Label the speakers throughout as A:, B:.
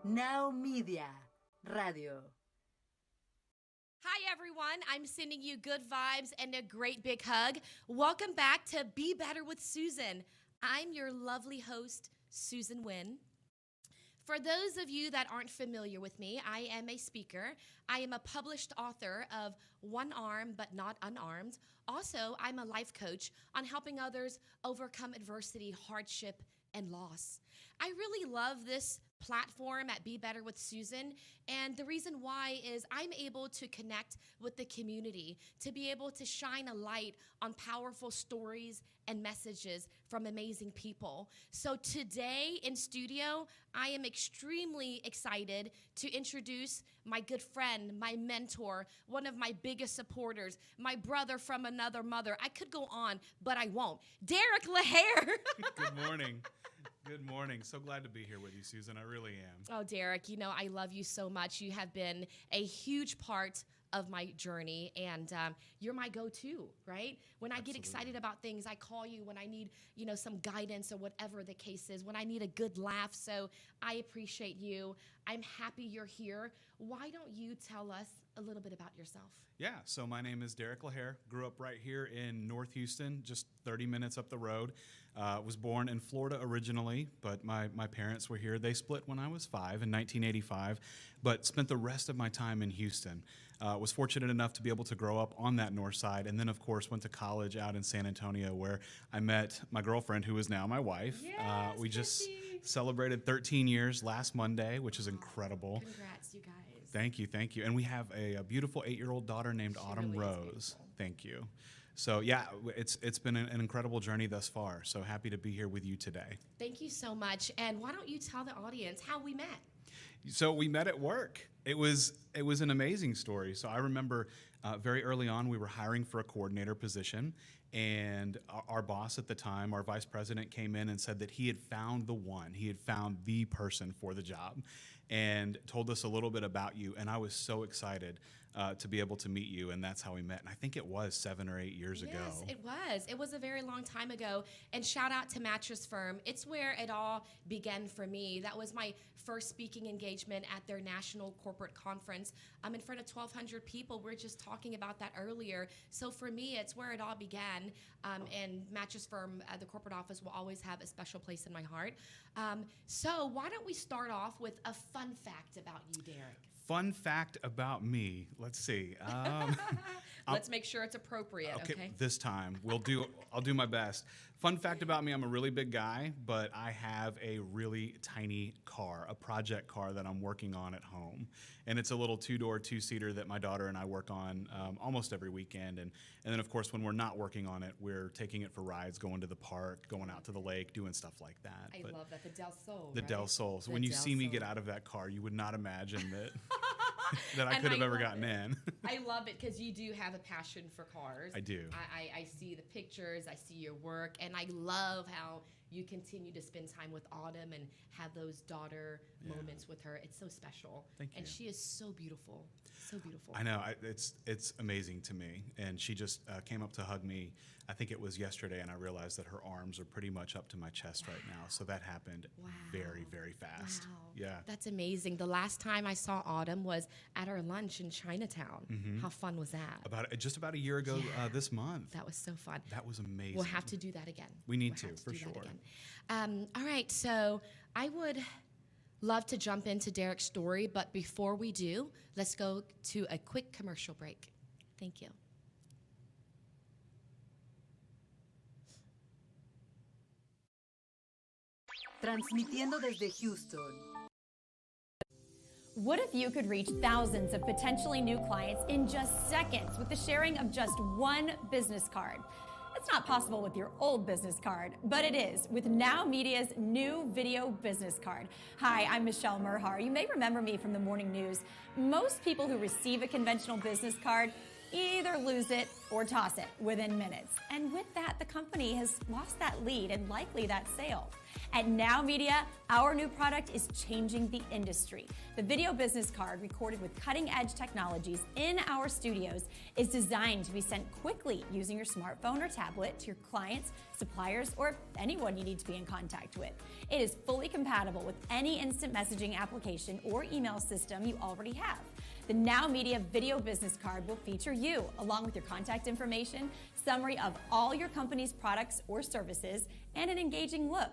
A: Now Media Radio.
B: Hi, everyone. I'm sending you good vibes and a great big hug. Welcome back to Be Better with Suzan. I'm your lovely host, Suzan Nguyen. For those of you that aren't familiar with me, I am a speaker. I am a published author of One Arm But Not Unarmed. Also, I'm a life coach on helping others overcome adversity, hardship, and loss. I really love this platform at Be Better with Suzan, and the reason why is I'm able to connect with the community, to be able to shine a light on powerful stories and messages from amazing people. So today in studio, I am extremely excited to introduce my good friend, my mentor, one of my biggest supporters, my brother from another mother. I could go on, but I won't. Derek LaHare.
C: Good morning. Good morning. So glad to be here with you, Suzan. I really am.
B: Oh, Derek, you know, I love you so much. You have been a huge part of my journey, and you're my go-to, right? When I get excited about things, I call you when I need, some guidance or whatever the case is, when I need a good laugh. So I appreciate you. I'm happy you're here. Why don't you tell us a little bit about yourself?
C: Yeah, so my name is Derek LaHare. Grew up right here in North Houston, just 30 minutes up the road. Was born in Florida originally, but my parents were here. They split when I was 5 in 1985, but spent the rest of my time in Houston. Was fortunate enough to be able to grow up on that north side, and then, of course, went to college out in San Antonio, where I met my girlfriend, who is now my wife.
B: Yes,
C: we just celebrated 13 years last Monday, which is incredible.
B: Congrats, you guys.
C: Thank you. And we have a beautiful 8-year-old daughter named Autumn
B: really is
C: Rose.
B: beautiful. Thank
C: You. So yeah, it's been an incredible journey thus far. So happy to be here with you today.
B: Thank you so much. And why don't you tell the audience how we met?
C: So we met at work. It was an amazing story. So I remember very early on we were hiring for a coordinator position, and our boss at the time, our vice president, came in and said that he had found the person for the job, and told us a little bit about you. And I was so excited to be able to meet you, and that's how we met. And I think it was 7 or 8 years ago.
B: Yes, it was. It was a very long time ago. And shout out to Mattress Firm. It's where it all began for me. That was my first speaking engagement at their national corporate conference in front of 1,200 people. We were just talking about that earlier. So for me, it's where it all began. And Mattress Firm, the corporate office, will always have a special place in my heart. So why don't we start off with a fun fact about you, Derek?
C: Fun fact about me. Let's see.
B: Let's make sure it's appropriate, okay?
C: This time I'll do my best. Fun fact about me, I'm a really big guy, but I have a really tiny car, a project car that I'm working on at home. And it's a little 2-door, 2-seater that my daughter and I work on almost every weekend. And then, of course, when we're not working on it, we're taking it for rides, going to the park, going out to the lake, doing stuff like that.
B: I love that, the Del Sol,
C: The
B: right?
C: Del Sol. So
B: The
C: when you
B: Del
C: see me
B: Sol.
C: get out of that car, you would not imagine that that I
B: And
C: could have ever
B: love
C: gotten
B: it.
C: in.
B: I love it because you do have a passion for cars.
C: I do.
B: I see the pictures, I see your work, and I love how you continue to spend time with Autumn and have those daughter moments with her. It's so special.
C: Thank you.
B: And she is so beautiful. So beautiful.
C: I know. It's amazing to me. And she just came up to hug me, I think it was yesterday, and I realized that her arms are pretty much up to my chest right now. So that happened very, very fast.
B: Wow.
C: Yeah.
B: That's amazing. The last time I saw Autumn was at our lunch in Chinatown.
C: Mm-hmm.
B: How fun was that?
C: Just about a year ago this month.
B: That was so fun.
C: That was amazing.
B: We'll have to do that again.
C: We need
B: We'll
C: to,
B: have
C: for
B: do
C: sure.
B: that again. All right, so I would love to jump into Derek's story, but before we do, let's go to a quick commercial break. Thank you.
A: Transmitiendo desde Houston.
D: What if you could reach thousands of potentially new clients in just seconds with the sharing of just one business card? It's not possible with your old business card, but it is with Now Media's new video business card. Hi, I'm Michelle Merhar. You may remember me from the morning news. Most people who receive a conventional business card Either lose it or toss it within minutes. And with that, the company has lost that lead and likely that sale. At Now Media, our new product is changing the industry. The video business card, recorded with cutting-edge technologies in our studios, is designed to be sent quickly using your smartphone or tablet to your clients, suppliers, or anyone you need to be in contact with. It is fully compatible with any instant messaging application or email system you already have. The Now Media video business card will feature you, along with your contact information, summary of all your company's products or services, and an engaging look.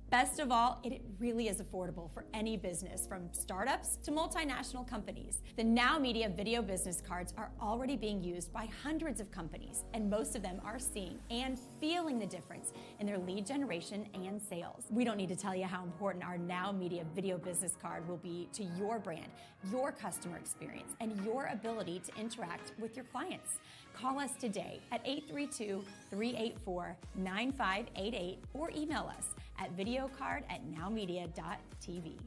D: Best of all, it really is affordable for any business, from startups to multinational companies. The Now Media video business cards are already being used by hundreds of companies, and most of them are seeing and feeling the difference in their lead generation and sales. We don't need to tell you how important our Now Media video business card will be to your brand, your customer experience, and your ability to interact with your clients. Call us today at 832-384-9588 or email us at videocard@nowmedia.tv.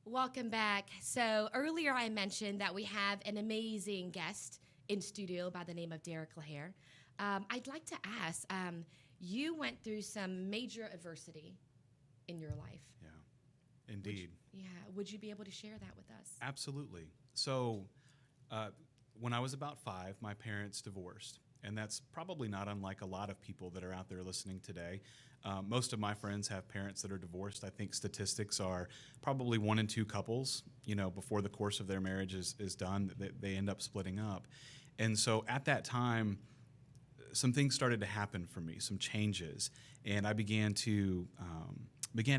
B: Welcome back. So earlier I mentioned that we have an amazing guest in studio by the name of Derek LaHare. I'd like to ask, you went through some major adversity in your life.
C: Yeah, indeed.
B: Would you be able to share that with us?
C: Absolutely. So when I was about 5, my parents divorced. And that's probably not unlike a lot of people that are out there listening today. Most of my friends have parents that are divorced. I think statistics are probably 1 in 2 couples, before the course of their marriage is done, they end up splitting up. And so at that time, some things started to happen for me, some changes. And I began to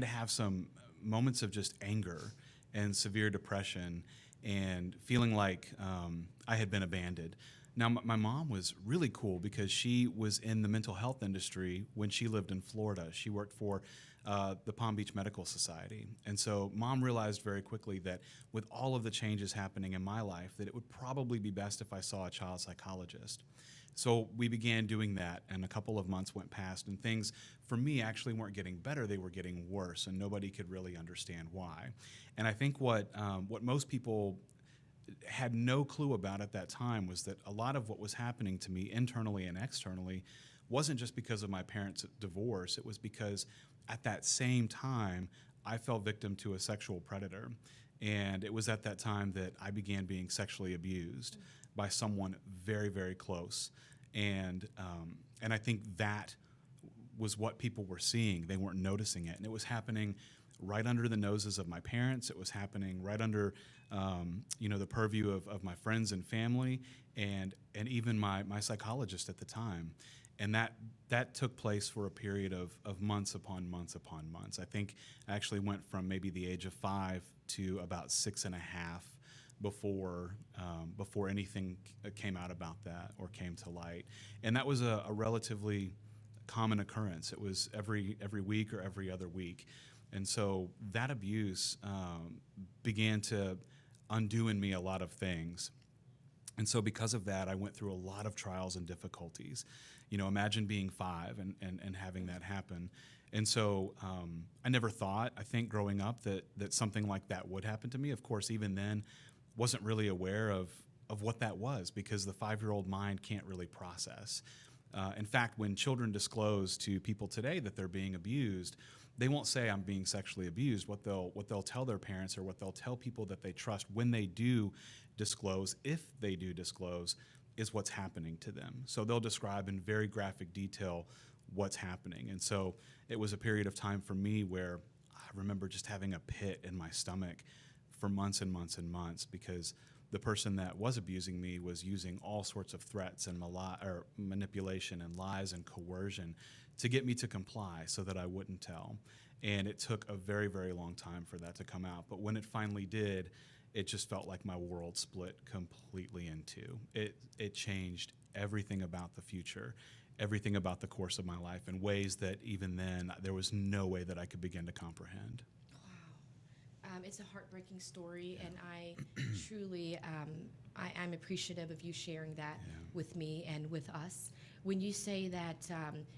C: have some moments of just anger and severe depression and feeling like I had been abandoned. Now, my mom was really cool because she was in the mental health industry when she lived in Florida. She worked for the Palm Beach Medical Society. And so Mom realized very quickly that with all of the changes happening in my life, that it would probably be best if I saw a child psychologist. So we began doing that, and a couple of months went past, and things for me actually weren't getting better, they were getting worse, and nobody could really understand why. And I think what most people had no clue about at that time was that a lot of what was happening to me internally and externally wasn't just because of my parents' divorce. It was because at that same time, I fell victim to a sexual predator. And it was at that time that I began being sexually abused by someone very, very close. And I think that was what people were seeing. They weren't noticing it. And it was happening right under the noses of my parents. It was happening right under the purview of my friends and family, and even my psychologist at the time. And that took place for a period of months upon months upon months. I think I actually went from maybe the age of 5 to about 6.5 before anything came out about that or came to light. And that was a relatively common occurrence. It was every week or every other week. And so that abuse began to undo in me a lot of things. And so because of that, I went through a lot of trials and difficulties. Imagine being 5 and having that happen. And so I never thought, I think growing up, that something like that would happen to me. Of course, even then, wasn't really aware of what that was, because the 5-year-old mind can't really process. In fact, when children disclose to people today that they're being abused, they won't say I'm being sexually abused. What they'll tell their parents, or what they'll tell people that they trust when they do disclose, if they do disclose, is what's happening to them. So they'll describe in very graphic detail what's happening. And so it was a period of time for me where I remember just having a pit in my stomach for months and months and months, because the person that was abusing me was using all sorts of threats and manipulation and lies and coercion to get me to comply so that I wouldn't tell. And it took a very, very long time for that to come out. But when it finally did, it just felt like my world split completely in two. It changed everything about the future, everything about the course of my life in ways that even then there was no way that I could begin to comprehend.
B: It's a heartbreaking story, and I truly, I'm appreciative of you sharing that with me and with us. when you say that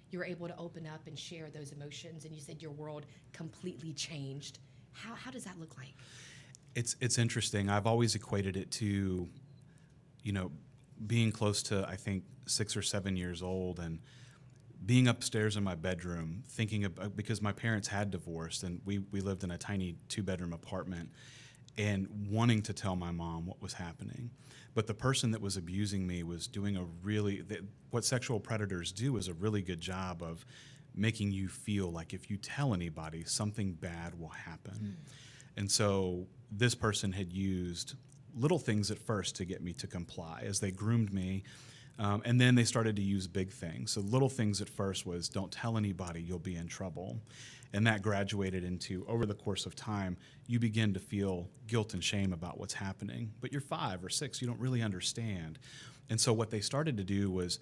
B: you were able to open up and share those emotions, and you said your world completely changed, how does that look like?
C: It's interesting. I've always equated it to, being close to, I think, 6 or 7 years old and being upstairs in my bedroom, thinking about, because my parents had divorced and we lived in a tiny 2-bedroom apartment, and wanting to tell my mom what was happening. But the person that was abusing me was doing what sexual predators do is a really good job of making you feel like if you tell anybody, something bad will happen. And so this person had used little things at first to get me to comply as they groomed me. And then they started to use big things. So little things at first was, don't tell anybody, you'll be in trouble. And that graduated into, over the course of time, you begin to feel guilt and shame about what's happening. But you're 5 or 6, you don't really understand. And so what they started to do was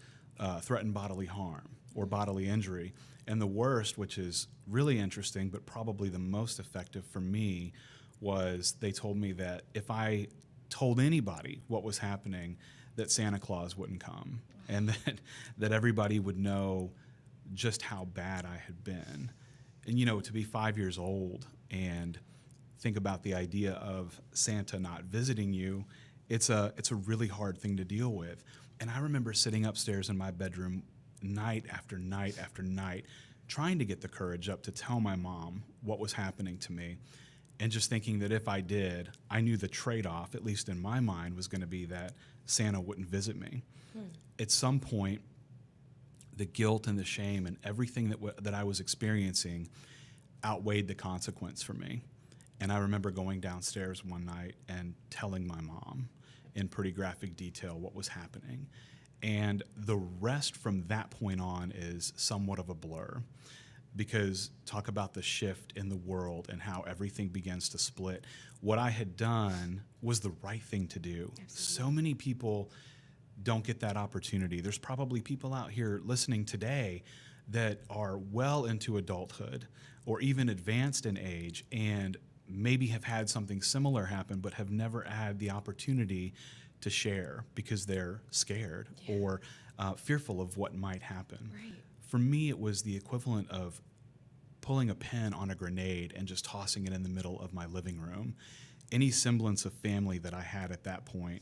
C: threaten bodily harm or bodily injury. And the worst, which is really interesting, but probably the most effective for me, was they told me that if I told anybody what was happening, that Santa Claus wouldn't come, and that everybody would know just how bad I had been. And to be 5 years old and think about the idea of Santa not visiting you, it's a really hard thing to deal with. And I remember sitting upstairs in my bedroom night after night after night, trying to get the courage up to tell my mom what was happening to me, and just thinking that if I did, I knew the trade-off, at least in my mind, was going to be that Santa wouldn't visit me. At some point, the guilt and the shame and everything that I was experiencing outweighed the consequence for me. And I remember going downstairs one night and telling my mom in pretty graphic detail what was happening. And the rest from that point on is somewhat of a blur, because talk about the shift in the world and how everything begins to split. What I had done was the right thing to do. Absolutely. So many people don't get that opportunity. There's probably people out here listening today that are well into adulthood or even advanced in age and maybe have had something similar happen but have never had the opportunity to share because they're scared or fearful of what might happen.
B: Right.
C: For me, it was the equivalent of pulling a pin on a grenade and just tossing it in the middle of my living room. Any semblance of family that I had at that point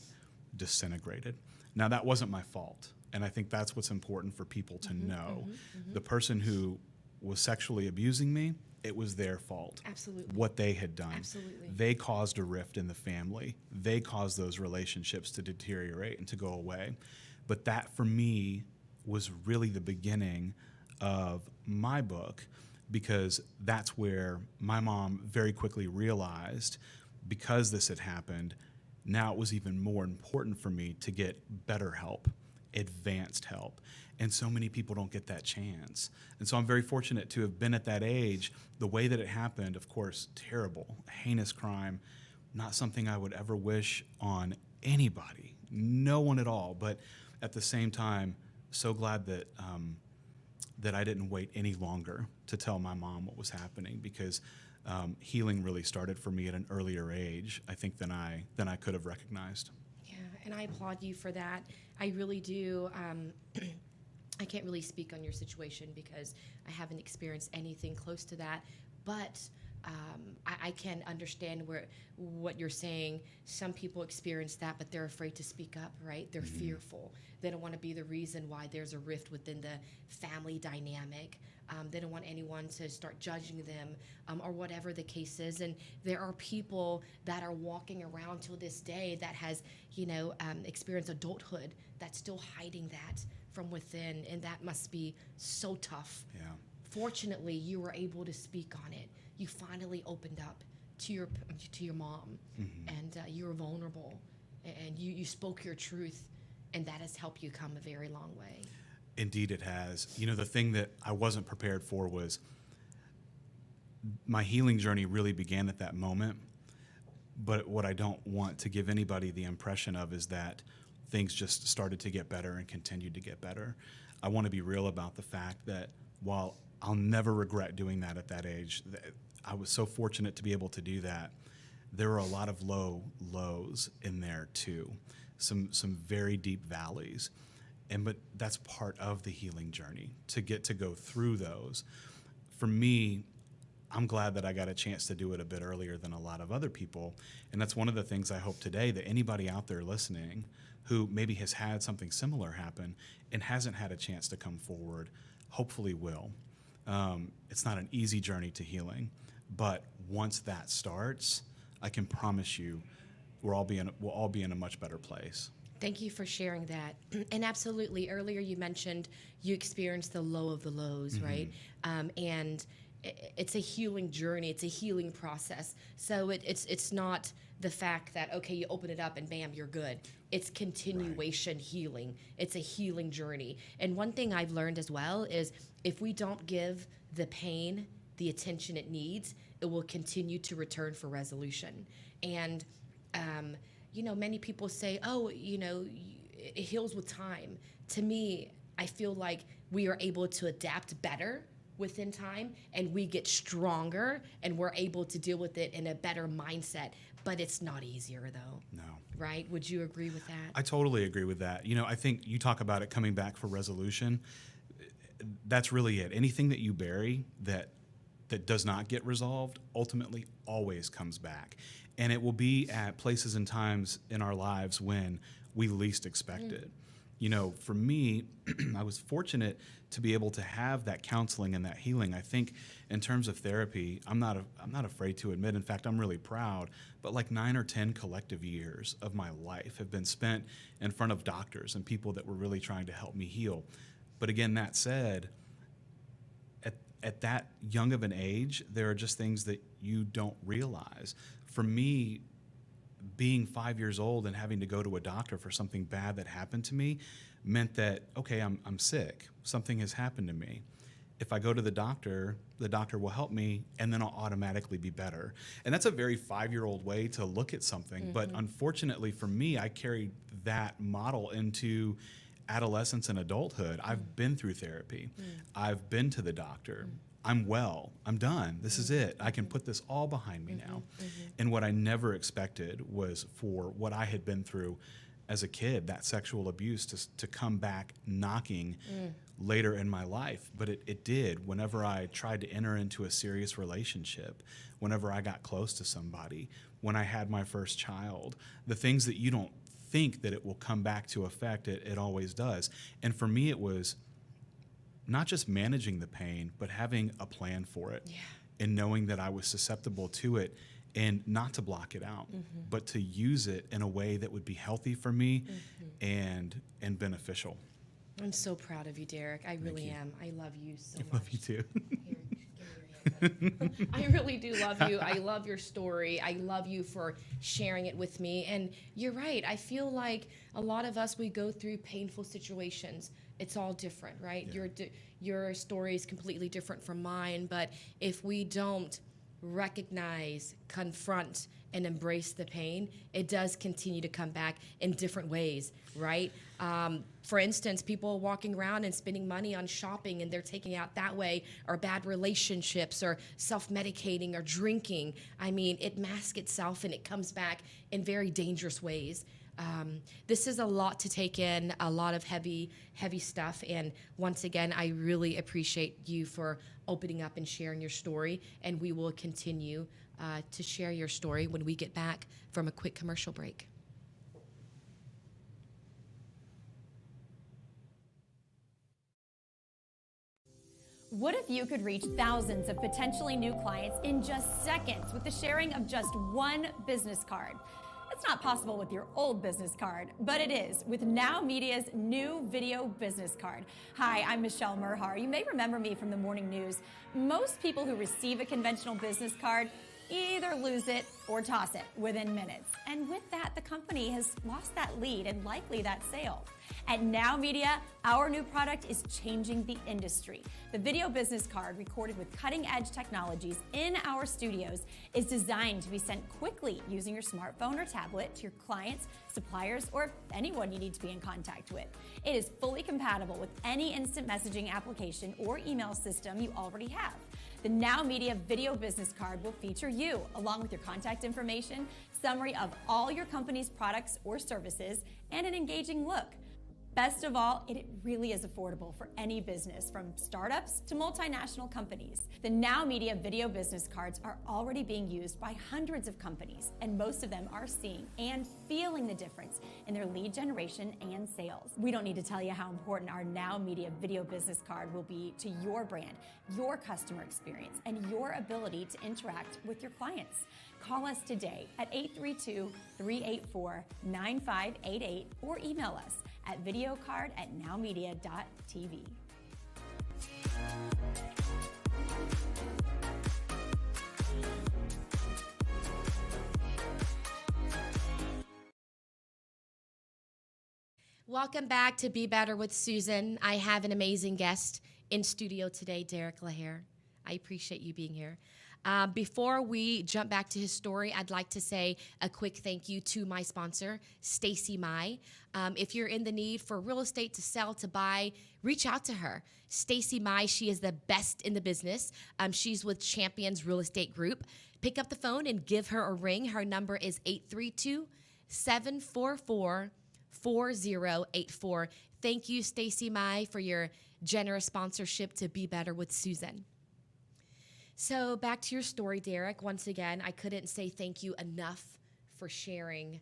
C: disintegrated. Now, that wasn't my fault, and I think that's what's important for people to know. The person who was sexually abusing me, it was their fault.
B: Absolutely.
C: What they had done.
B: Absolutely.
C: They caused a rift in the family. They caused those relationships to deteriorate and to go away. But that, for me, was really the beginning of my book, because that's where my mom very quickly realized, because this had happened, now it was even more important for me to get better help, advanced help. And so many people don't get that chance. And so I'm very fortunate to have been at that age. The way that it happened, of course, terrible, heinous crime, not something I would ever wish on anybody, no one at all. But at the same time, so glad that that I didn't wait any longer to tell my mom what was happening, because healing really started for me at an earlier age, I think, than I could have recognized.
B: Yeah, and I applaud you for that. I really do. I can't really speak on your situation because I haven't experienced anything close to that, but I can understand what you're saying. Some people experience that, but they're afraid to speak up, right? They're fearful. They don't want to be the reason why there's a rift within the family dynamic. They don't want anyone to start judging them or whatever the case is. And there are people that are walking around till this day that has, experienced adulthood that's still hiding that from within, and that must be so tough.
C: Yeah.
B: Fortunately, you were able to speak on it. You finally opened up to your mom, and you were vulnerable, and you spoke your truth, and that has helped you come a very long way.
C: Indeed, it has. The thing that I wasn't prepared for was my healing journey really began at that moment. But what I don't want to give anybody the impression of is that things just started to get better and continued to get better. I want to be real about the fact that while I'll never regret doing that at that age, I was so fortunate to be able to do that. There were a lot of lows in there too, some very deep valleys. but that's part of the healing journey, to get to go through those. For me, I'm glad that I got a chance to do it a bit earlier than a lot of other people. And that's one of the things I hope today, that anybody out there listening who maybe has had something similar happen and hasn't had a chance to come forward, hopefully will. It's not an easy journey to healing, but once that starts, I can promise you we'll all be in a much better place.
B: Thank you for sharing that. And absolutely, earlier you mentioned you experienced the low of the lows, right? And it's a healing journey. It's a healing process. So it's not the fact that, okay, you open it up and bam, you're good. It's continuation healing. It's a healing journey. And one thing I've learned as well is if we don't give the pain the attention it needs, it will continue to return for resolution. And many people say, it heals with time. To me, I feel like we are able to adapt better within time, and we get stronger, and we're able to deal with it in a better mindset. But it's not easier, though.
C: No.
B: Right? Would you agree with that?
C: I totally agree with that. I think you talk about it coming back for resolution. That's really it. Anything that you bury that does not get resolved ultimately always comes back. And it will be at places and times in our lives when we least expect it. For me, I was fortunate to be able to have that counseling and that healing. I think in terms of therapy, I'm not afraid to admit, in fact, I'm really proud, but like 9 or 10 collective years of my life have been spent in front of doctors and people that were really trying to help me heal. But again, that said, at that young of an age, there are just things that you don't realize. For me, being 5 years old and having to go to a doctor for something bad that happened to me meant that, okay, I'm sick. Something has happened to me. If I go to the doctor will help me, and then I'll automatically be better. And that's a very 5-year-old way to look at something. But unfortunately for me, I carried that model into adolescence and adulthood. I've been through therapy. I've been to the doctor. I'm well. I'm done. This is it. I can put this all behind me now. And what I never expected was for what I had been through as a kid, that sexual abuse, to come back knocking later in my life. But it did. Whenever I tried to enter into a serious relationship, whenever I got close to somebody, when I had my first child, the things that you don't think that it will come back to affect, it always does. And for me, it was not just managing the pain, but having a plan for it, and knowing that I was susceptible to it, and not to block it out, but to use it in a way that would be healthy for me and beneficial.
B: I'm so proud of you, Derek. I really am. I love you so much.
C: I love you too.
B: Here, give me your hand. I really do love you. I love your story. I love you for sharing it with me. And you're right. I feel like a lot of us, we go through painful situations. It's all different, right? Yeah. Your story is completely different from mine. But if we don't recognize, confront, and embrace the pain, it does continue to come back in different ways, right? For instance, people walking around and spending money on shopping, and they're taking out that way, or bad relationships, or self-medicating, or drinking. I mean, it masks itself and it comes back in very dangerous ways. This is a lot to take in, a lot of heavy stuff. And once again, I really appreciate you for opening up and sharing your story. And we will continue to share your story when we get back from a quick commercial break.
D: What if you could reach thousands of potentially new clients in just seconds with the sharing of just one business card? It's not possible with your old business card, but it is with Now Media's new video business card. Hi, I'm Michelle Merhar. You may remember me from the morning news. Most people who receive a conventional business card either lose it or toss it within minutes. And with that, the company has lost that lead and likely that sale. At Now Media, our new product is changing the industry. The video business card, recorded with cutting-edge technologies in our studios, is designed to be sent quickly using your smartphone or tablet to your clients, suppliers, or anyone you need to be in contact with. It is fully compatible with any instant messaging application or email system you already have. The Now Media Video Business Card will feature you, along with your contact information, summary of all your company's products or services, and an engaging look. Best of all, it really is affordable for any business, from startups to multinational companies. The Now Media video business cards are already being used by hundreds of companies, and most of them are seeing and feeling the difference in their lead generation and sales. We don't need to tell you how important our Now Media video business card will be to your brand, your customer experience, and your ability to interact with your clients. Call us today at 832-384-9588 or email us at videocard@nowmedia.tv.
B: Welcome back to Be Better with Suzan. I have an amazing guest in studio today, Derek LaHare. I appreciate you being here. Before we jump back to his story, I'd like to say a quick thank you to my sponsor, Stacy Mai. If you're in the need for real estate to sell, to buy, reach out to her. Stacy Mai, she is the best in the business. She's with Champions Real Estate Group. Pick up the phone and give her a ring. Her number is 832-744-4084. Thank you, Stacy Mai, for your generous sponsorship to Be Better with Suzan. So back to your story, Derek. Once again, I couldn't say thank you enough for sharing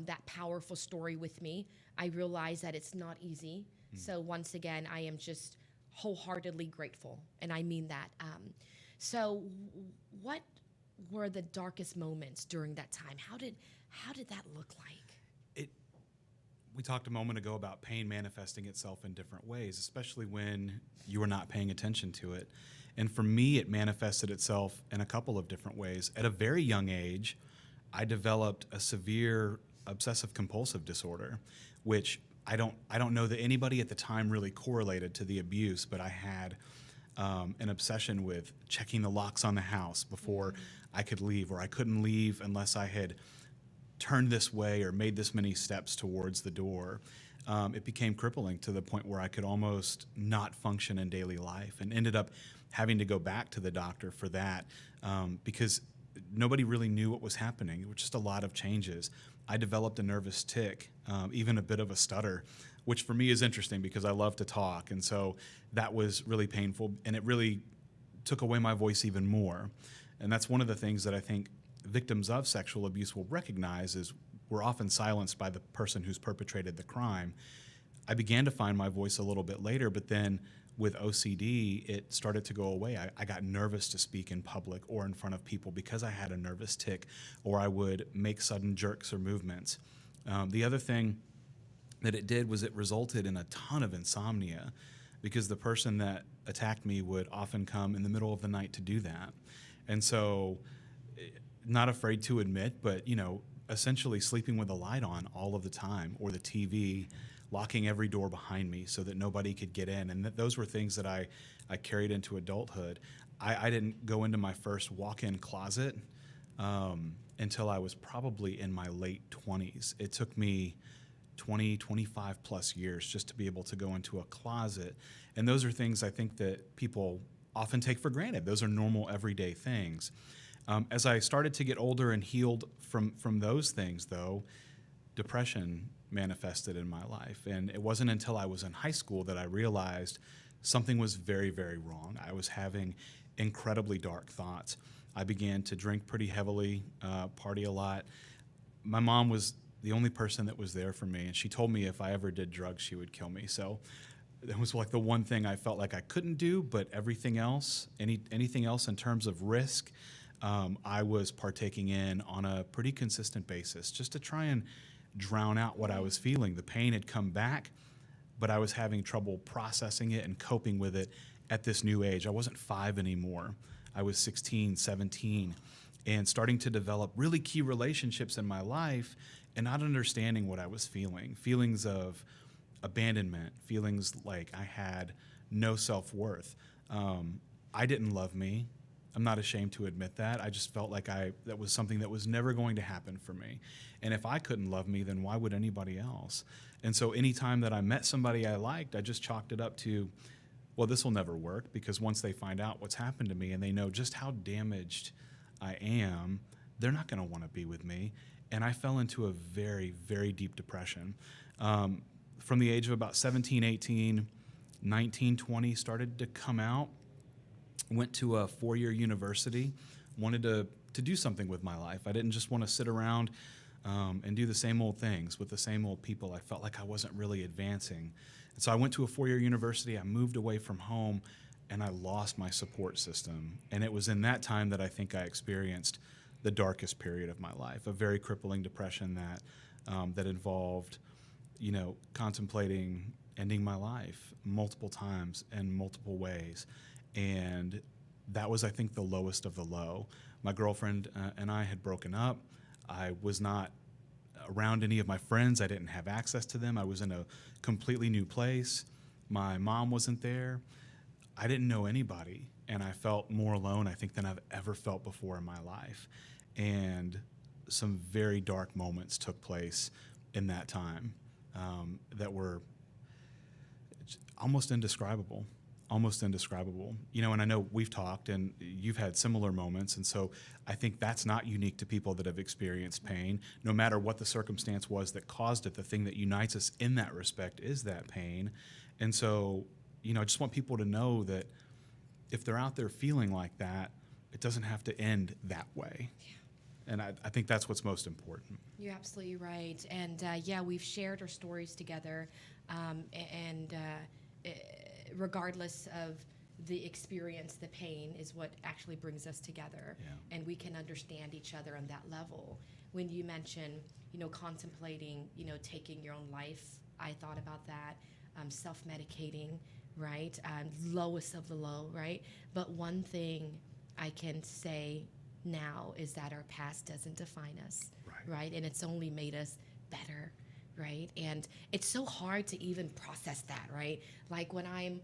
B: that powerful story with me. I realize that it's not easy. So once again, I am just wholeheartedly grateful, and I mean that. So what were the darkest moments during that time? How did that look like?
C: We talked a moment ago about pain manifesting itself in different ways, especially when you are not paying attention to it. And for me, it manifested itself in a couple of different ways. At a very young age, I developed a severe obsessive compulsive disorder, which I don't know that anybody at the time really correlated to the abuse, but I had an obsession with checking the locks on the house before I could leave, or I couldn't leave unless I had turned this way or made this many steps towards the door. It became crippling to the point where I could almost not function in daily life, and ended up having to go back to the doctor for that because nobody really knew what was happening. It was just a lot of changes. I developed a nervous tic, even a bit of a stutter, which for me is interesting because I love to talk. And so that was really painful, and it really took away my voice even more. And that's one of the things that I think victims of sexual abuse will recognize is we're often silenced by the person who's perpetrated the crime. I began to find my voice a little bit later, but then with OCD, it started to go away. I got nervous to speak in public or in front of people because I had a nervous tic, or I would make sudden jerks or movements. The other thing that it did was it resulted in a ton of insomnia, because the person that attacked me would often come in the middle of the night to do that. And so, not afraid to admit, but essentially sleeping with the light on all of the time, or the TV, locking every door behind me so that nobody could get in. And those were things that I carried into adulthood. I didn't go into my first walk-in closet until I was probably in my late 20s. It took me 25 plus years just to be able to go into a closet. And those are things I think that people often take for granted. Those are normal everyday things. As I started to get older and healed from those things, though, depression manifested in my life. And it wasn't until I was in high school that I realized something was very, very wrong. I was having incredibly dark thoughts. I began to drink pretty heavily, party a lot. My mom was the only person that was there for me, and she told me if I ever did drugs, she would kill me. So that was like the one thing I felt like I couldn't do, but everything else, anything else in terms of risk, I was partaking in on a pretty consistent basis, just to try and drown out what I was feeling. The pain had come back, but I was having trouble processing it and coping with it at this new age. I wasn't 5 anymore. I was 16, 17, and starting to develop really key relationships in my life and not understanding what I was feeling. Feelings of abandonment, feelings like I had no self-worth. I didn't love me. I'm not ashamed to admit that. I just felt like that was something that was never going to happen for me. And if I couldn't love me, then why would anybody else? And so anytime that I met somebody I liked, I just chalked it up to, well, this will never work, because once they find out what's happened to me and they know just how damaged I am, they're not going to want to be with me. And I fell into a very, very deep depression. from the age of about 17, 18, 19, 20, started to come out. Went to a 4-year university, wanted to do something with my life. I didn't just want to sit around and do the same old things with the same old people. I felt like I wasn't really advancing. And so I went to a 4-year university. I moved away from home, and I lost my support system. And it was in that time that I think I experienced the darkest period of my life, a very crippling depression that involved, contemplating ending my life multiple times in multiple ways. And that was, I think, the lowest of the low. My girlfriend and I had broken up. I was not around any of my friends. I didn't have access to them. I was in a completely new place. My mom wasn't there. I didn't know anybody, and I felt more alone, I think, than I've ever felt before in my life. And some very dark moments took place in that time that were almost indescribable. And I know we've talked and you've had similar moments. And so I think that's not unique to people that have experienced pain. No matter what the circumstance was that caused it, the thing that unites us in that respect is that pain. And so, I just want people to know that if they're out there feeling like that, it doesn't have to end that way. Yeah. And I think that's what's most important.
B: You're absolutely right. And we've shared our stories together. Regardless of the experience, the pain is what actually brings us together. Yeah. And we can understand each other on that level. When you mention, contemplating, taking your own life, I thought about that, self-medicating, right? Lowest of the low, right? But one thing I can say now is that our past doesn't define us, right? And it's only made us better. Right? And it's so hard to even process that, right? Like when I'm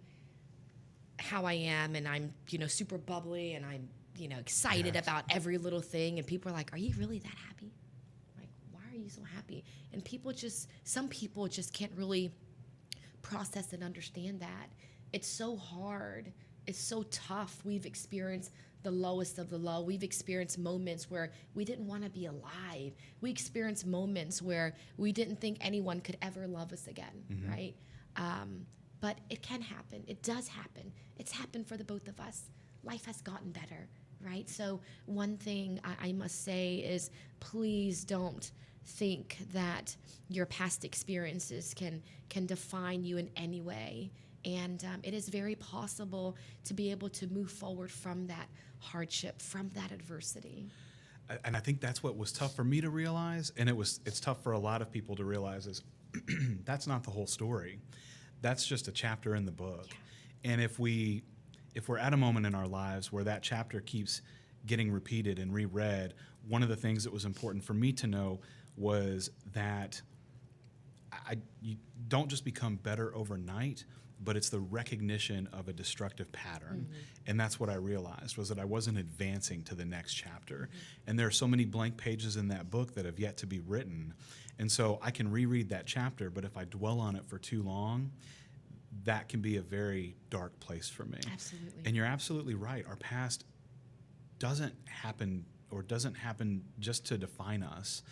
B: how I am and I'm, super bubbly and I'm, excited about every little thing, and people are like, are you really that happy? Like, why are you so happy? And some people just can't really process and understand that. It's so hard. It's so tough. We've experienced the lowest of the low. We've experienced moments where we didn't want to be alive. We experienced moments where we didn't think anyone could ever love us again, right? But it can happen. It does happen. It's happened for the both of us. Life has gotten better, right? So one thing I must say is please don't think that your past experiences can define you in any way. And it is very possible to be able to move forward from that hardship, from that adversity.
C: And I think that's what was tough for me to realize, and it's tough for a lot of people to realize is that's not the whole story. That's just a chapter in the book. Yeah. And if we're at a moment in our lives where that chapter keeps getting repeated and reread, one of the things that was important for me to know was that you don't just become better overnight, but it's the recognition of a destructive pattern. And that's what I realized, was that I wasn't advancing to the next chapter. And there are so many blank pages in that book that have yet to be written. And so I can reread that chapter, but if I dwell on it for too long, that can be a very dark place for me.
B: Absolutely.
C: And you're absolutely right. Our past doesn't happen just to define us,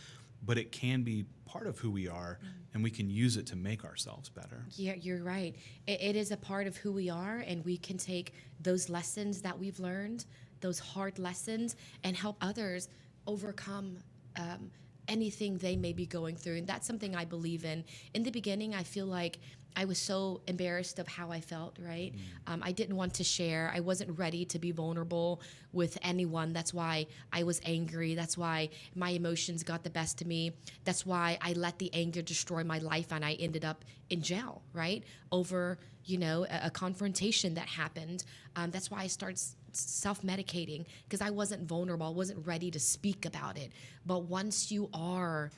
C: but it can be part of who we are, and we can use it to make ourselves better.
B: Yeah, you're right. It is a part of who we are, and we can take those lessons that we've learned, those hard lessons, and help others overcome anything they may be going through. And that's something I believe in. In the beginning, I feel like I was so embarrassed of how I felt, right? I didn't want to share. I wasn't ready to be vulnerable with anyone. That's why I was angry. That's why my emotions got the best of me. That's why I let the anger destroy my life, and I ended up in jail, right? Over, a confrontation that happened. That's why I started self-medicating, because I wasn't vulnerable. I wasn't ready to speak about it. But once you are,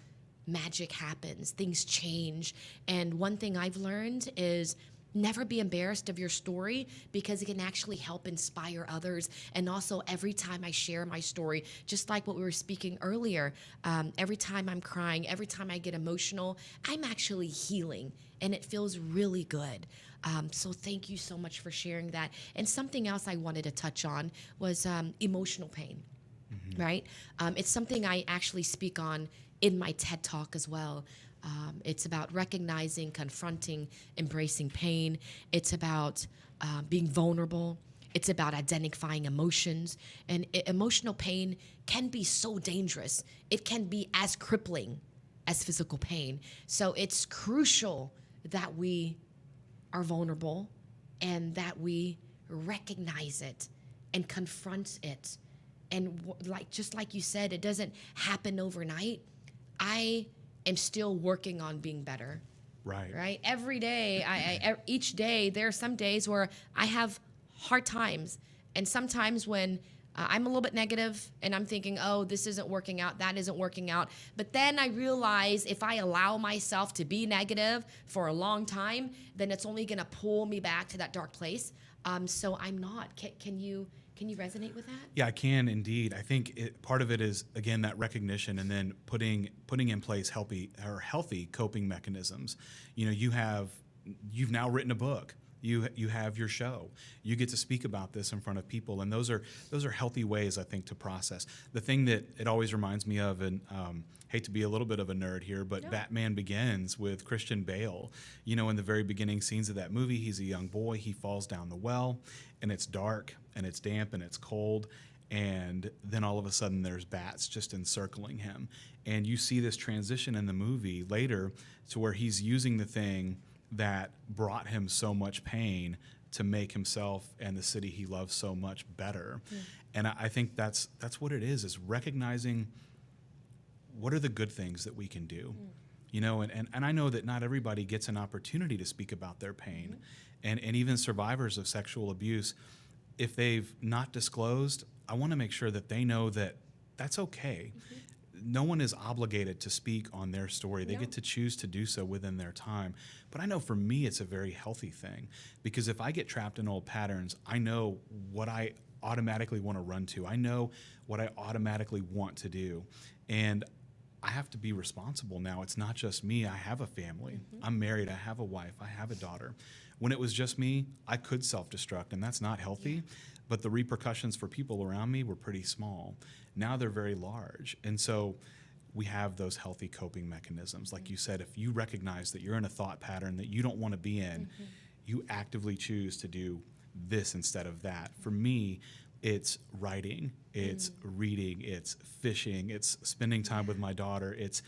B: magic happens, things change. And one thing I've learned is never be embarrassed of your story, because it can actually help inspire others. And also, every time I share my story, just like what we were speaking earlier, every time I'm crying, every time I get emotional, I'm actually healing, and it feels really good. So thank you so much for sharing that. And something else I wanted to touch on was emotional pain, right? It's something I actually speak on in my TED Talk as well. It's about recognizing, confronting, embracing pain. It's about being vulnerable. It's about identifying emotions. And emotional pain can be so dangerous. It can be as crippling as physical pain. So it's crucial that we are vulnerable and that we recognize it and confront it. And just like you said, it doesn't happen overnight. I am still working on being better. Right. Every day, each day, there are some days where I have hard times. And sometimes when I'm a little bit negative and I'm thinking, oh, this isn't working out, that isn't working out. But then I realize if I allow myself to be negative for a long time, then it's only going to pull me back to that dark place. So I'm not. Can you resonate with that?
C: Yeah, I can indeed. I think part of it is, again, that recognition and then putting in place healthy coping mechanisms. You know, you've now written a book. You have your show. You get to speak about this in front of people, and those are healthy ways, I think, to process. The thing that it always reminds me of, and hate to be a little bit of a nerd here, but no. Batman Begins with Christian Bale. You know, in the very beginning scenes of that movie, he's a young boy. He falls down the well, and it's dark, and it's damp, and it's cold, and then all of a sudden there's bats just encircling him. And you see this transition in the movie later to where he's using the thing that brought him so much pain to make himself and the city he loves so much better. And I think that's what it is recognizing what are the good things that we can do. You know, and I know that not everybody gets an opportunity to speak about their pain. And even survivors of sexual abuse, if they've not disclosed, I want to make sure that they know that that's okay. No one is obligated to speak on their story. They get to choose to do so within their time. But I know for me, it's a very healthy thing, because if I get trapped in old patterns, I know what I automatically want to run to. I know what I automatically want to do. And I have to be responsible now. It's not just me. I have a family. I'm married. I have a wife. I have a daughter. When it was just me, I could self-destruct, and that's not healthy. But the repercussions for people around me were pretty small. Now they're very large. And so we have those healthy coping mechanisms. Like you said, if you recognize that you're in a thought pattern that you don't want to be in, you actively choose to do this instead of that. For me, it's writing, it's reading, it's fishing, it's spending time with my daughter, it's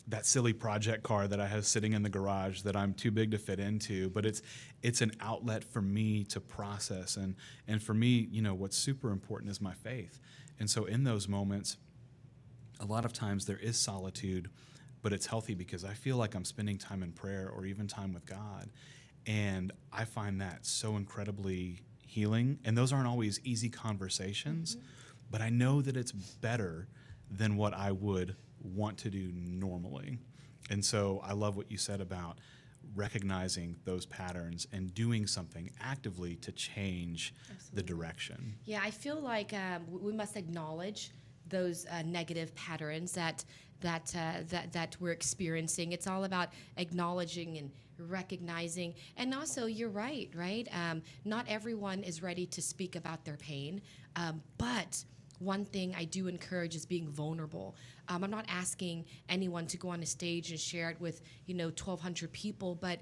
C: that silly project car that I have sitting in the garage that I'm too big to fit into, but it's an outlet for me to process. And for me, you know, what's super important is my faith. And so in those moments, a lot of times there is solitude, but it's healthy because I feel like I'm spending time in prayer or even time with God. And I find that so incredibly healing. And those aren't always easy conversations, but I know that it's better than what I would want to do normally. And so I love what you said about recognizing those patterns and doing something actively to change the direction.
B: Yeah, I feel like we must acknowledge those negative patterns that we're experiencing. It's all about acknowledging and recognizing. And also, you're right? Not everyone is ready to speak about their pain, but one thing I do encourage is being vulnerable. I'm not asking anyone to go on a stage and share it with 1,200 people, but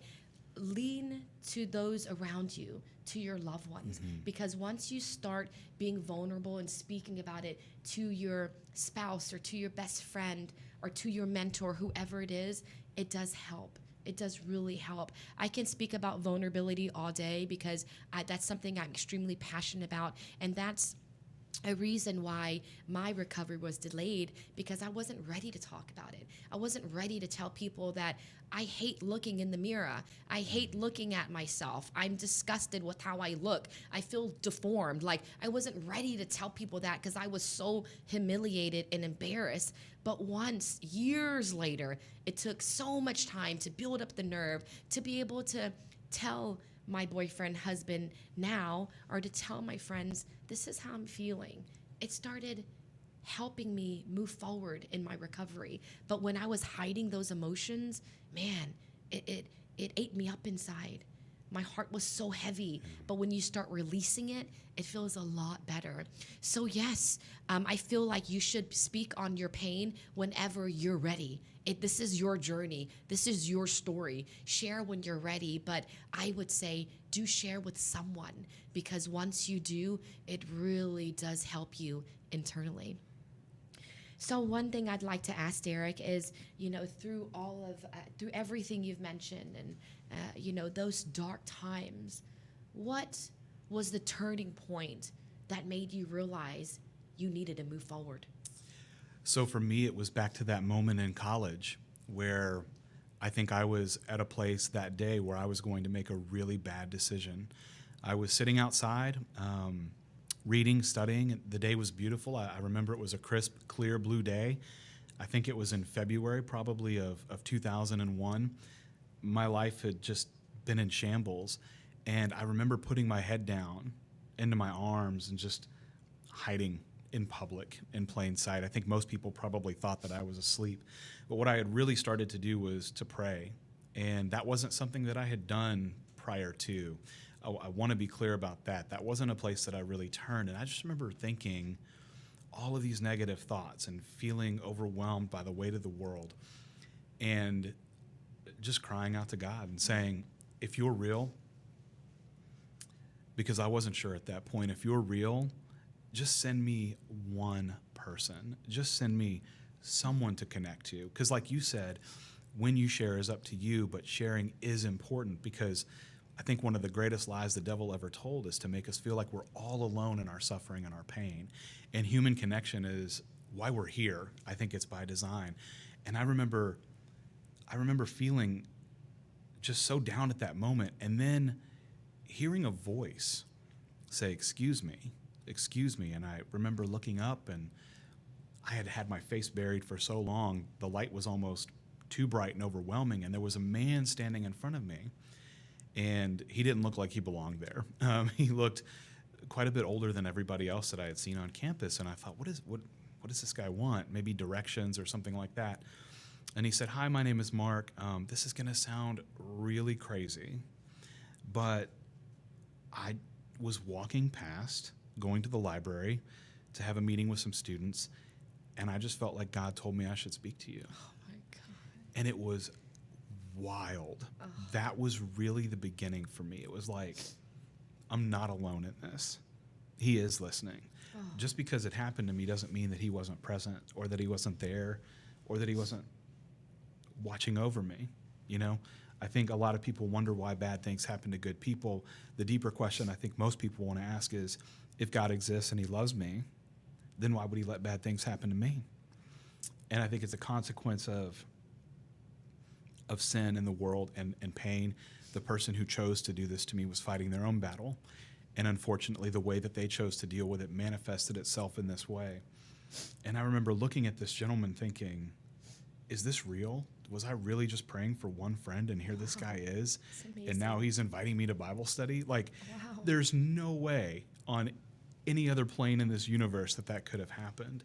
B: lean to those around you, to your loved ones, because once you start being vulnerable and speaking about it to your spouse or to your best friend or to your mentor, whoever it is, it does help. It does really help. I can speak about vulnerability all day because that's something I'm extremely passionate about, and that's a reason why my recovery was delayed, because I wasn't ready to talk about it. I wasn't ready to tell people that I hate looking in the mirror. I hate looking at myself. I'm disgusted with how I look. I feel deformed. Like, I wasn't ready to tell people that because I was so humiliated and embarrassed. But once, years later, it took so much time to build up the nerve to be able to tell my boyfriend, husband now, or to tell my friends, this is how I'm feeling. It started helping me move forward in my recovery. But when I was hiding those emotions, man, it ate me up inside. my heart was so heavy. But when you start releasing it, it feels a lot better. So yes, I feel like you should speak on your pain whenever you're ready. This is your journey. This is your story. Share when you're ready. But I would say do share with someone, because once you do, it really does help you internally. So one thing I'd like to ask Derek is, through through everything you've mentioned and, those dark times, what was the turning point that made you realize you needed to move forward?
C: So for me, it was back to that moment in college where I think I was at a place that day where I was going to make a really bad decision. I was sitting outside, reading, studying. The day was beautiful. I remember it was a crisp, clear blue day. I think it was in February probably of 2001. My life had just been in shambles. And I remember putting my head down into my arms and just hiding in public in plain sight. I think most people probably thought that I was asleep. But what I had really started to do was to pray. And that wasn't something that I had done prior to. I want to be clear about that. That wasn't a place that I really turned. And I just remember thinking all of these negative thoughts and feeling overwhelmed by the weight of the world and just crying out to God and saying, if you're real, because I wasn't sure at that point, if you're real, just send me one person. Just send me someone to connect to. Because like you said, when you share is up to you, but sharing is important, because I think one of the greatest lies the devil ever told is to make us feel like we're all alone in our suffering and our pain. And human connection is why we're here. I think it's by design. And I remember feeling just so down at that moment, and then hearing a voice say, excuse me. And I remember looking up, and I had had my face buried for so long, the light was almost too bright and overwhelming, and there was a man standing in front of me. And he didn't look like he belonged there. He looked quite a bit older than everybody else that I had seen on campus. And I thought, what does this guy want? Maybe directions or something like that. And he said, hi, my name is Mark. This is going to sound really crazy, but I was walking past, going to the library to have a meeting with some students, and I just felt like God told me I should speak to you.
B: Oh, my God.
C: And it was wild. Oh. That was really the beginning for me. It was like, I'm not alone in this. He is listening. Oh. Just because it happened to me doesn't mean that he wasn't present, or that he wasn't there, or that he wasn't watching over me. I think a lot of people wonder why bad things happen to good people. The deeper question I think most people want to ask is, if God exists and he loves me, then why would he let bad things happen to me? And I think it's a consequence of sin in the world and pain. The person who chose to do this to me was fighting their own battle. And unfortunately, the way that they chose to deal with it manifested itself in this way. And I remember looking at this gentleman thinking, is this real? Was I really just praying for one friend, and here this guy is? And now he's inviting me to Bible study? Like, wow. There's no way on any other plane in this universe that could have happened.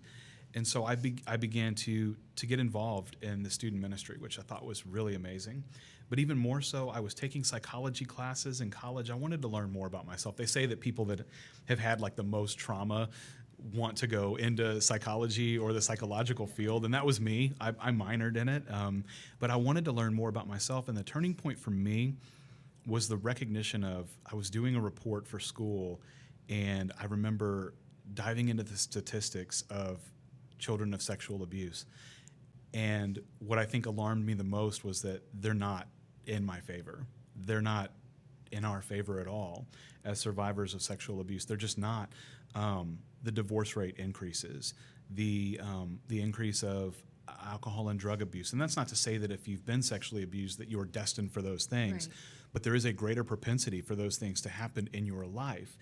C: And so I began to get involved in the student ministry, which I thought was really amazing. But even more so, I was taking psychology classes in college. I wanted to learn more about myself. They say that people that have had like the most trauma want to go into psychology or the psychological field, and that was me. I minored in it, but I wanted to learn more about myself. And the turning point for me was the recognition of, I was doing a report for school, and I remember diving into the statistics of children of sexual abuse. And what I think alarmed me the most was that they're not in my favor. They're not in our favor at all as survivors of sexual abuse. They're just not. The divorce rate increases, the increase of alcohol and drug abuse. And that's not to say that if you've been sexually abused that you're destined for those things, right. But there is a greater propensity for those things to happen in your life.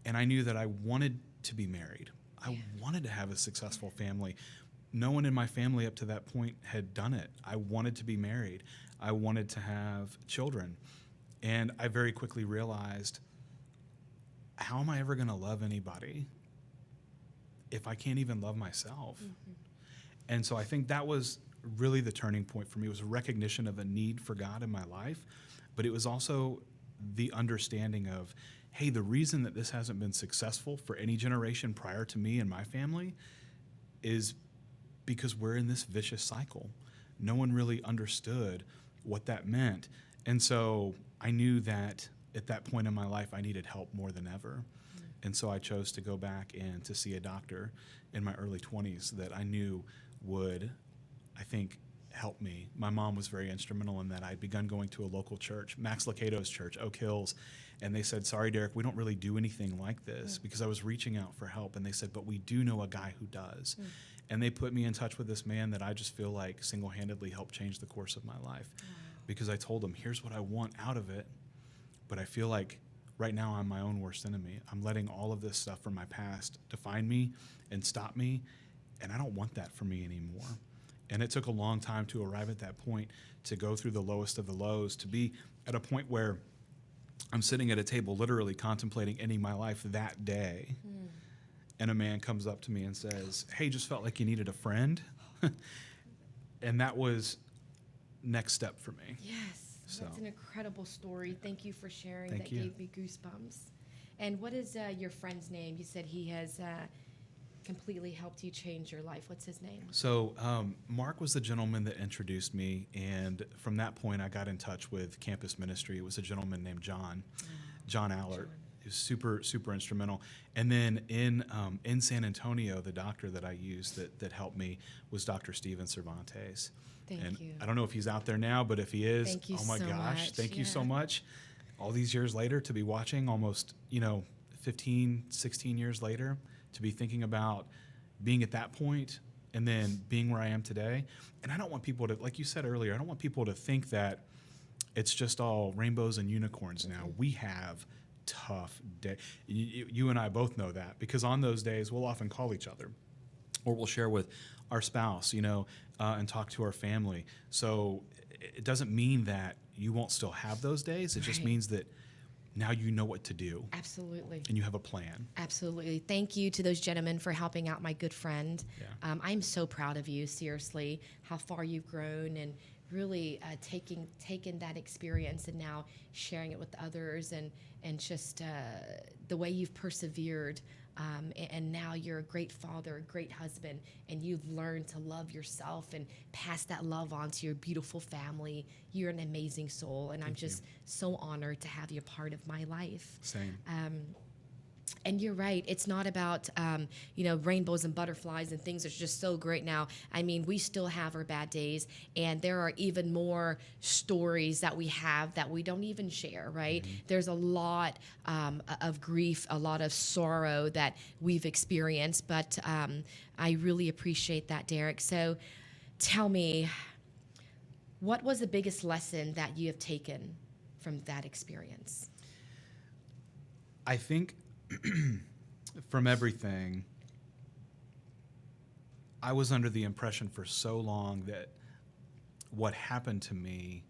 C: And I knew that I wanted to be married. I wanted to have a successful family. No one in my family up to that point had done it. I wanted to be married. I wanted to have children. And I very quickly realized, how am I ever going to love anybody if I can't even love myself? Mm-hmm. And so I think that was really the turning point for me. It was a recognition of a need for God in my life, but it was also the understanding of, hey, the reason that this hasn't been successful for any generation prior to me and my family is because we're in this vicious cycle. No one really understood what that meant. And so I knew that at that point in my life, I needed help more than ever. And so I chose to go back and to see a doctor in my early 20s that I knew would, I think, help me. My mom was very instrumental in that. I'd begun going to a local church, Max Lucado's church, Oak Hills, and they said, sorry, Derek, we don't really do anything like this, because I was reaching out for help. And they said, but we do know a guy who does. And they put me in touch with this man that I just feel like single-handedly helped change the course of my life. Because I told him, here's what I want out of it, but I feel like right now I'm my own worst enemy. I'm letting all of this stuff from my past define me and stop me, and I don't want that for me anymore. And it took a long time to arrive at that point, to go through the lowest of the lows, to be at a point where I'm sitting at a table literally contemplating ending my life that day. And a man comes up to me and says, hey, just felt like you needed a friend. And that was next step for me.
B: Yes,
C: So.
B: that's an incredible story. Thank you for sharing.
C: Thank
B: That
C: you.
B: gave me goosebumps. And what is your friend's name? You said he has completely helped you change your life. What's his name?
C: So Mark was the gentleman that introduced me, and from that point I got in touch with campus ministry. It was a gentleman named John Allert. He was super, super instrumental. And then in San Antonio, the doctor that I used that helped me was Dr. Steven Cervantes.
B: Thank you.
C: I don't know if he's out there now, but if he is,
B: Thank you
C: oh my
B: so
C: gosh,
B: much.
C: thank you
B: Yeah.
C: so much. All these years later, to be watching almost, 15, 16 years later, to be thinking about being at that point and then being where I am today. And I don't want people to, like you said earlier, I don't want people to think that it's just all rainbows and unicorns now. We have tough days. You and I both know that, because on those days we'll often call each other, or we'll share with our spouse, and talk to our family. So it doesn't mean that you won't still have those days. It just
B: Right.
C: means that now you know what to do
B: Absolutely.
C: and you have a plan.
B: Absolutely. Thank you to those gentlemen for helping out my good friend.
C: Yeah.
B: I'm so proud of you, seriously, how far you've grown, and really taking that experience and now sharing it with others, and just the way you've persevered. And now you're a great father, a great husband, and you've learned to love yourself and pass that love on to your beautiful family. You're an amazing soul, and I'm just so honored to have you a part of my life.
C: Same.
B: And you're right. It's not about, rainbows and butterflies and things are just so great now. I mean, we still have our bad days, and there are even more stories that we have that we don't even share, right? There's a lot of grief, a lot of sorrow that we've experienced, but I really appreciate that, Derek. So tell me, what was the biggest lesson that you have taken from that experience?
C: I think from everything, I was under the impression for so long that what happened to me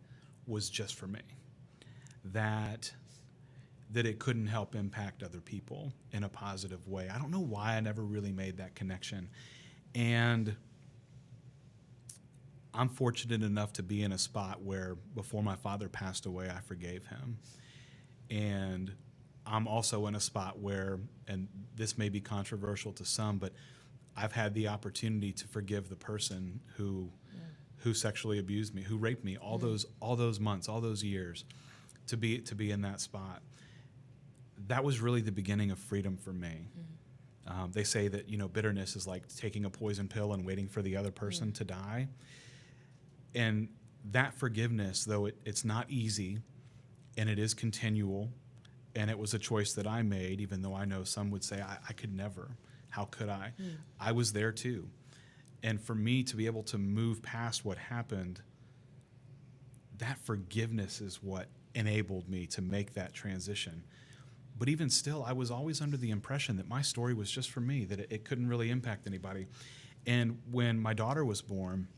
C: was just for me, that it couldn't help impact other people in a positive way. I don't know why I never really made that connection. And I'm fortunate enough to be in a spot where before my father passed away, I forgave him. And I'm also in a spot where, and this may be controversial to some, but I've had the opportunity to forgive the person who sexually abused me, who raped me all those months, all those years, to be in that spot. That was really the beginning of freedom for me. They say that bitterness is like taking a poison pill and waiting for the other person to die. And that forgiveness, though it's not easy, and it is continual. And it was a choice that I made, even though I know some would say, I could never. How could I? I was there too. And for me to be able to move past what happened, that forgiveness is what enabled me to make that transition. But even still, I was always under the impression that my story was just for me, that it couldn't really impact anybody. And when my daughter was born,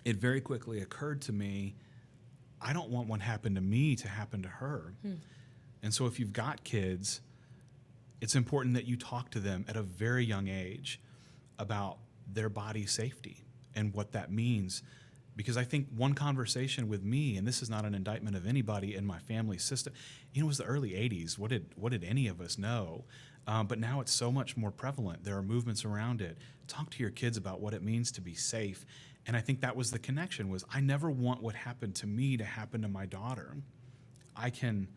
C: it very quickly occurred to me, I don't want what happened to me to happen to her. And so if you've got kids, it's important that you talk to them at a very young age about their body safety and what that means Because I think one conversation with me, and this is not an indictment of anybody in my family system, it was the early 80s. What did any of us know? But now it's so much more prevalent. There are movements around it. Talk to your kids about what it means to be safe. And I think that was the connection, was I never want what happened to me to happen to my daughter. I can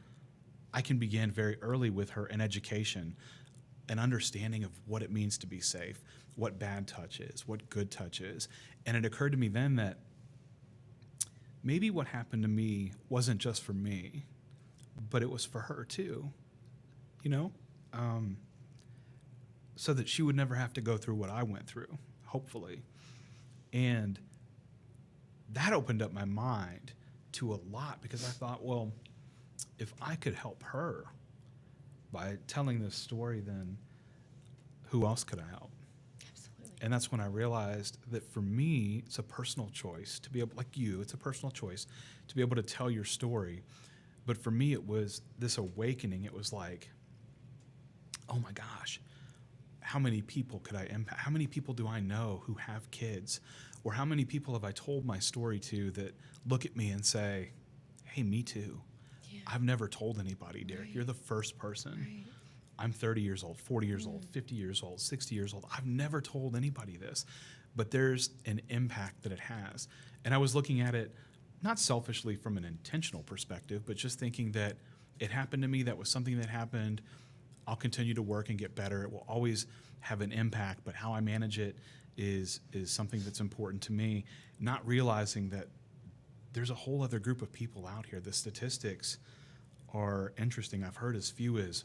C: begin very early with her an education, an understanding of what it means to be safe, what bad touch is, what good touch is. And it occurred to me then that maybe what happened to me wasn't just for me, but it was for her too, so that she would never have to go through what I went through, hopefully. And that opened up my mind to a lot, because I thought, well, if I could help her by telling this story, then who else could I help?
B: Absolutely.
C: And that's when I realized that for me, it's a personal choice to be able, like you, it's a personal choice to be able to tell your story. But for me, it was this awakening. It was like, oh my gosh, how many people could I impact? How many people do I know who have kids? Or how many people have I told my story to that look at me and say, hey, me too.
B: Yeah.
C: I've never told anybody, Derek.
B: Right.
C: You're the first person.
B: Right.
C: I'm 30 years old, 40 years old, 50 years old, 60 years old. I've never told anybody this, but there's an impact that it has. And I was looking at it not selfishly from an intentional perspective, but just thinking that it happened to me. That was something that happened. I'll continue to work and get better. It will always have an impact, but how I manage it is something that's important to me, not realizing that there's a whole other group of people out here. The statistics are interesting. I've heard as few as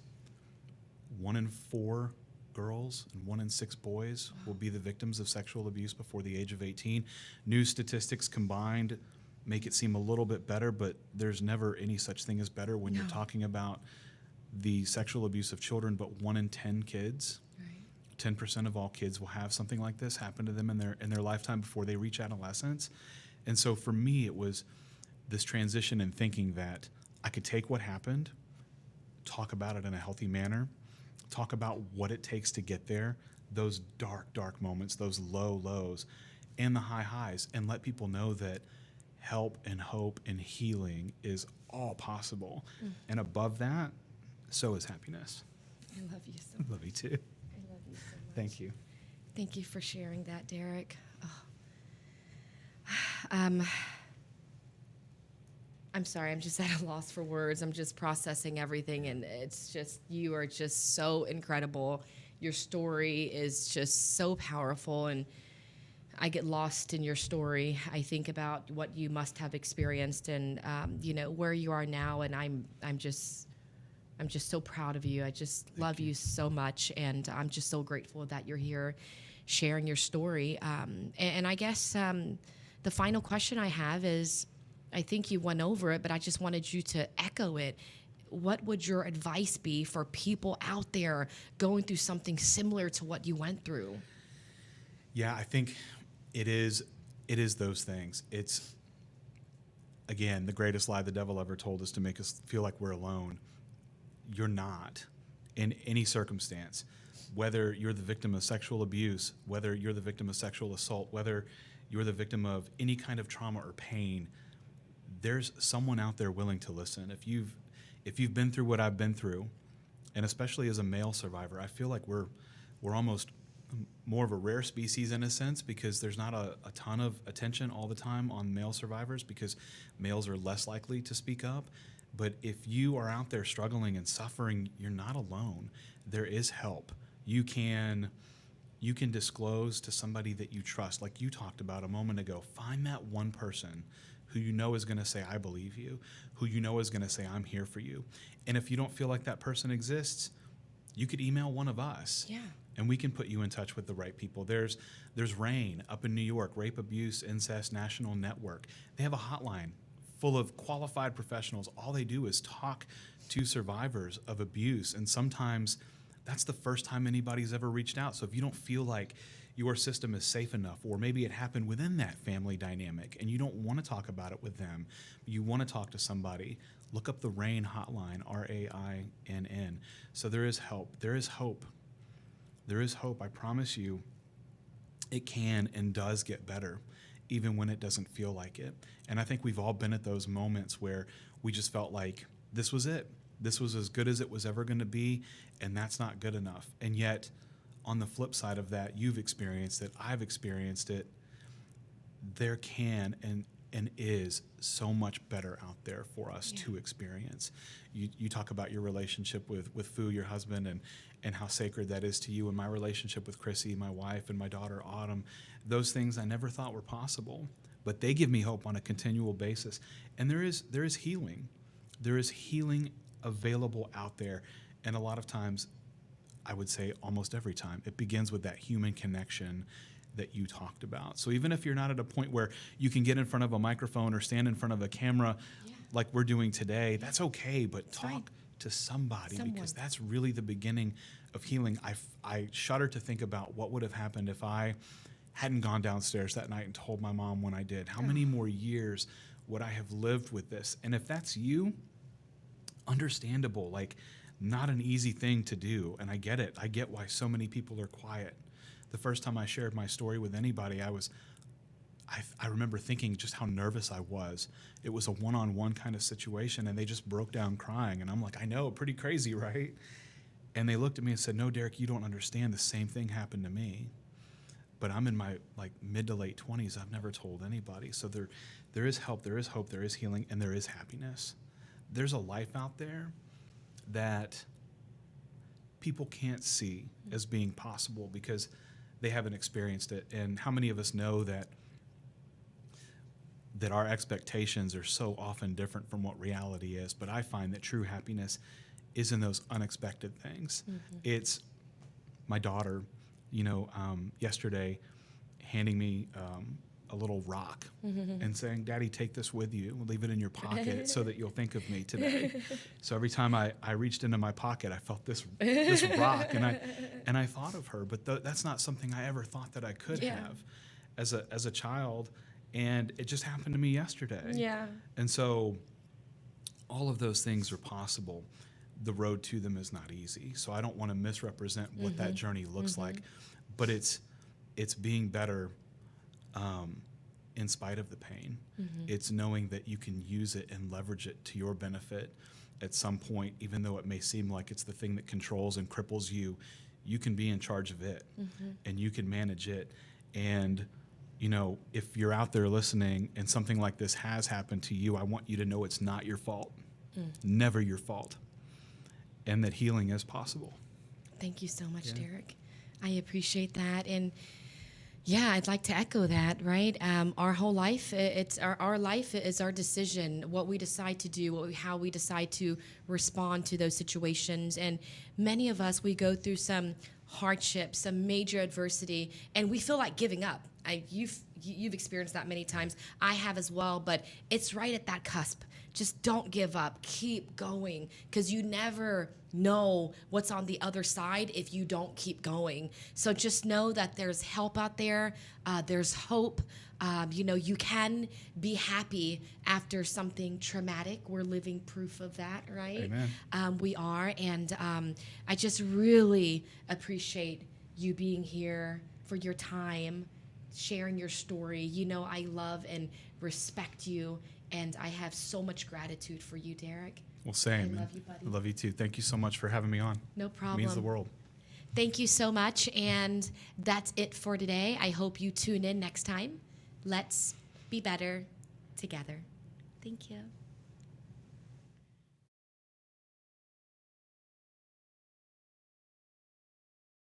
C: 1 in 4 girls and 1 in 6 boys will be the victims of sexual abuse before the age of 18. New statistics combined make it seem a little bit better, but there's never any such thing as better when you're talking about the sexual abuse of children. But 1 in 10 kids, 10% of all kids will have something like this happen to them in their lifetime before they reach adolescence. And so for me, it was this transition in thinking that I could take what happened, talk about it in a healthy manner, talk about what it takes to get there, those dark, dark moments, those low lows, and the high highs, and let people know that help and hope and healing is all possible. And above that, so is happiness.
B: I love you so
C: I
B: much.
C: love you too.
B: I love you so much.
C: Thank you.
B: Thank you for sharing that, Derek. Oh. I'm sorry, I'm just at a loss for words. I'm just processing everything, and it's just, you are just so incredible. Your story is just so powerful, and I get lost in your story. I think about what you must have experienced, and where you are now, and I'm just so proud of you. I just love you so much, and I'm just so grateful that you're here sharing your story. And I guess the final question I have is, I think you went over it, but I just wanted you to echo it. What would your advice be for people out there going through something similar to what you went through?
C: Yeah, I think it is those things. It's, again, the greatest lie the devil ever told us, to make us feel like we're alone. You're not, in any circumstance. Whether you're the victim of sexual abuse, whether you're the victim of sexual assault, whether you're the victim of any kind of trauma or pain, there's someone out there willing to listen. If you've been through what I've been through, and especially as a male survivor, I feel like we're almost more of a rare species in a sense, because there's not a ton of attention all the time on male survivors, because males are less likely to speak up. But if you are out there struggling and suffering, you're not alone. There is help. You can disclose to somebody that you trust, like you talked about a moment ago. Find that one person who you know is going to say, I believe you, who you know is going to say, I'm here for you. And if you don't feel like that person exists, you could email one of us.
B: Yeah.
C: And we can put you in touch with the right people. There's RAIN up in New York, Rape, Abuse, Incest National Network. They have a hotline full of qualified professionals. All they do is talk to survivors of abuse. And sometimes that's the first time anybody's ever reached out. So if you don't feel like your system is safe enough, or maybe it happened within that family dynamic and you don't want to talk about it with them, you want to talk to somebody, look up the RAIN hotline, RAINN. So there is help. There is hope. There is hope. I promise you, it can and does get better. even when it doesn't feel like it. And I think we've all been at those moments where we just felt like this was it. This was as good as it was ever going to be, and that's not good enough. And yet, on the flip side of that, you've experienced it, I've experienced it. There can and is so much better out there for us to experience. You talk about your relationship with Fu, your husband, and how sacred that is to you, and my relationship with Chrissy, my wife, and my daughter Autumn. Those things I never thought were possible, but they give me hope on a continual basis. And there is healing. There is healing available out there. And a lot of times, I would say almost every time, it begins with that human connection that you talked about. So even if you're not at a point where you can get in front of a microphone or stand in front of a camera like we're doing today, that's okay, but talk to somebody, because that's really the beginning of healing. I shudder to think about what would have happened if I hadn't gone downstairs that night and told my mom when I did. How many more years would I have lived with this? And if that's you, understandable, like not an easy thing to do. And I get it. I get why so many people are quiet. The first time I shared my story with anybody, I remember thinking just how nervous I was. It was a one-on-one kind of situation, and they just broke down crying. And I'm like, I know, pretty crazy, right? And they looked at me and said, no, Derek, you don't understand. The same thing happened to me. But I'm in my mid to late 20s. I've never told anybody. So there is help, there is hope, there is healing, and there is happiness. There's a life out there that people can't see as being possible because they haven't experienced it. And how many of us know that our expectations are so often different from what reality is? But I find that true happiness is in those unexpected things. It's my daughter, yesterday handing me a little rock and saying, Daddy, take this with you. Leave it in your pocket so that you'll think of me today. So every time I reached into my pocket, I felt this rock, and I thought of her. But that's not something I ever thought that I could have as a child, and it just happened to me yesterday.
B: Yeah.
C: And so all of those things are possible. The road to them is not easy. So I don't want to misrepresent what that journey looks like, but it's being better in spite of the pain. It's knowing that you can use it and leverage it to your benefit at some point, even though it may seem like it's the thing that controls and cripples you. You can be in charge of it, and you can manage it. And if you're out there listening and something like this has happened to you, I want you to know it's not your fault, never your fault, and that healing is possible.
B: Thank you so much, Derek. I appreciate that. And yeah, I'd like to echo that, right? Our whole life, our life is our decision, what we decide to do, how we decide to respond to those situations. And many of us, we go through some hardship, some major adversity, and we feel like giving up. You've experienced that many times. I have as well, but it's right at that cusp. Just don't give up. Keep going, because you never know what's on the other side if you don't keep going. So just know that there's help out there. There's hope. You can be happy after something traumatic. We're living proof of that, right?
C: Amen.
B: We are. And I just really appreciate you being here, for your time, sharing your story. I love and respect you, and I have so much gratitude for you, Derek.
C: Well, same.
B: I love you, buddy.
C: I love you too. Thank you so much for having me on.
B: No problem.
C: It means the world.
B: Thank you so much, and that's it for today. I hope you tune in next time. Let's be better together. Thank you.